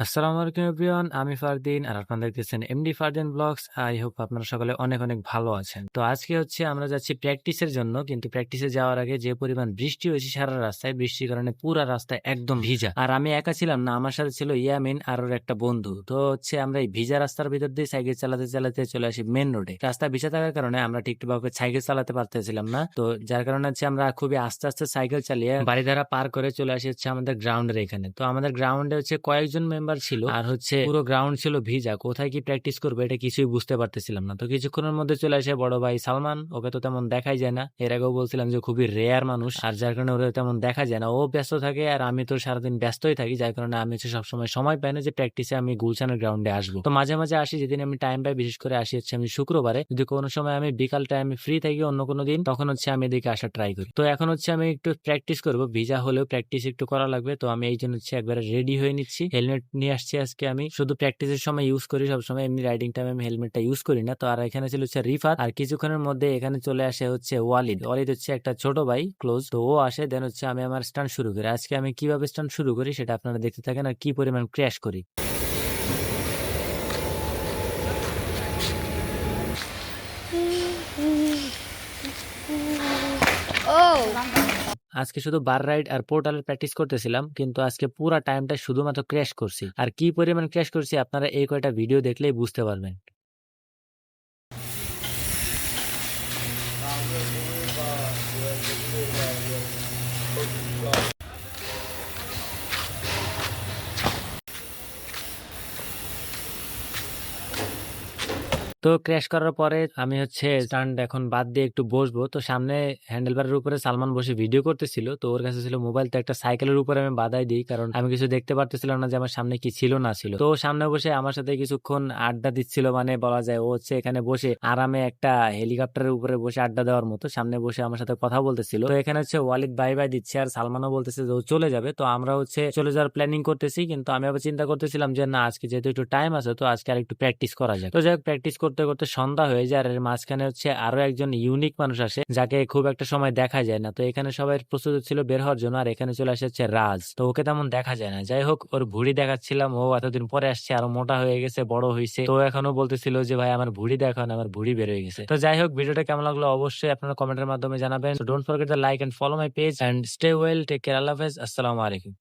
আসসালামু আলাইকুম এভরিওয়ান, আমি ফারদিন আর আপনারা দেখতেছেন MD Fardin blogs. I hope আপনারা সকলে অনেক অনেক ভালো আছেন। তো আজকে হচ্ছে আমরা যাচ্ছি প্র্যাকটিসের জন্য, কিন্তু প্র্যাকটিসে যাওয়ার আগে যে পরিমাণ বৃষ্টি হয়েছে সারা রাস্তায়, বৃষ্টির কারণে পুরা রাস্তায় একদম ভিজা। আর আমি একা ছিলাম না, আমার সাথে ছিল ইয়ামিন আর ওর একটা বন্ধু। তো হচ্ছে আমরা এই ভিজা রাস্তার ভিতর দিয়ে সাইকেল চালাতে চালাতে চলে আসি মেন রোডে। রাস্তা ভিজা থাকার কারণে আমরা ঠিকঠাকভাবে সাইকেল চালাতে পারতেছিলাম না, তো যার কারণে হচ্ছে আমরা খুবই আস্তে আস্তে সাইকেল চালিয়ে বাড়িধারা পার করে চলে আসি হচ্ছে আমাদের গ্রাউন্ডের এখানে। তো আমাদের গ্রাউন্ডে হচ্ছে কয়েকজন মেম্বার ছিল, আর হচ্ছে পুরো গ্রাউন্ড ছিল ভিজা। কোথায় কি প্র্যাকটিস করবো এটা কিছুই বুঝতে পারতেছিলাম না। তো কিছুক্ষণের মধ্যে চলে আসে বড় ভাই সালমান। ওকে তো তেমন দেখাই যায় না, এর আগেও বলছিলাম যে খুবই রেয়ার মানুষ, আর যার কারণে ওরা তেমন দেখা যায় না। ও ব্যস্ত থাকে আর আমি তো সারাদিন ব্যস্তই থাকি, যার কারণে আমি হচ্ছে সবসময় সময় পাই না যে প্র্যাকটিসে আমি গুলশানের গ্রাউন্ডে আসবো। তো মাঝে মাঝে আসি, যেদিন আমি টাইম পাই, বিশেষ করে আসি হচ্ছে আমি শুক্রবারে। যদি কোনো সময় আমি বিকাল টাইমে ফ্রি থাকি অন্য কোনো দিন, তখন হচ্ছে আমি এদিকে আসা ট্রাই করি। তো এখন হচ্ছে আমি একটু প্র্যাকটিস করবো, ভিজা হলেও প্র্যাকটিস একটু করা লাগবে। তো আমি এই জন্য হচ্ছে একবারে রেডি হয়ে নিচ্ছি, হেলমেট নিয়ে আসছি আজকে। আমি শুধু প্র্যাকটিসের সময় ইউজ করি সবসময়, এমনি রাইডিং টাইমে আমি হেলমেটটা ইউজ করি না। তো আর এখানে ছিল হচ্ছে রিফাত, আর কিছুক্ষণের মধ্যে এখানে চলে আসে হচ্ছে ওয়ালিদ। ওয়ালিদ হচ্ছে একটা ছোট ভাই ক্লোজ, তো ও আসে। দেন হচ্ছে আমি আমার স্টান্ট শুরু করি। আজকে আমি কিভাবে স্টান্ট শুরু করি সেটা আপনারা দেখতে থাকেন, আর কি পরিমাণ ক্র্যাশ করি। আজকে শুধু বার রাইড আর পোর্টালের প্র্যাকটিস করতেছিলাম, কিন্তু আজকে পুরা টাইমটা শুধুমাত্র ক্র্যাশ করছি। আর কি পরিমাণ ক্র্যাশ করছি আপনারা এই কয়টা ভিডিও দেখলেই বুঝতে পারবেন। তো ক্র্যাশ করার পরে আমি হচ্ছে স্টান্ট এখন বাদ দিয়ে একটু বসবো। তো সামনে হ্যান্ডেলবারের উপরে সালমান বসে ভিডিও করতেছিল, তো ওর কাছে ছিল মোবাইল। তো একটা সাইকেলের উপরে আমি বাধাই দিই, কারণ আমি কিছু দেখতে পারতেছিলাম না যে আমার সামনে কি ছিল না ছিল। তো ও সামনে বসে আমার সাথে কিছুক্ষণ আড্ডা দিচ্ছিল, মানে বলা যায় ও হচ্ছে এখানে বসে আরামে একটা হেলিকপ্টারের উপরে বসে আড্ডা দেওয়ার মতো সামনে বসে আমার সাথে কথা বলতেছিল। তো এখানে হচ্ছে ওয়ালিদ বাই বাই দিচ্ছে, আর সালমানও বলতেছে যে ও চলে যাবে। তো আমরা হচ্ছে চলে যাওয়ার প্ল্যানিং করতেছি, কিন্তু আমি আবার চিন্তা করতেছিলাম যে না, আজকে যেহেতু একটু টাইম আছে, তো আজকে আর একটু প্র্যাকটিস করা যায়। তো যাই হোক, প্র্যাকটিস করতে করতে সন্ধ্যা হয়ে যায়। আর এর মাঝখানে হচ্ছে আরো একজন ইউনিক মানুষ আসে, যাকে খুব একটা সময় দেখা যায় না। তো এখানে সবাই প্রস্তুত ছিল বের হওয়ার জন্য, আর এখানে চলে আসছে রাজ। তো ওকে তেমন দেখা যায় না। যাই হোক, ওর ভুড়ি দেখাচ্ছিলাম, ও এতদিন পরে আসছে, আরো মোটা হয়ে গেছে, বড় হয়েছে। তো এখনো বলতেছিল যে ভাই আমার ভুড়ি দেখান, আমার ভুড়ি বের হয়ে গেছে। তো যাই হোক, ভিডিওটা কেমন লাগলো অবশ্যই আপনারা কমেন্টের মাধ্যমে জানাবেন। Don't forget the like and follow my page and stay well, take care, Allah হাফেজ, আসসালামু আলাইকুম।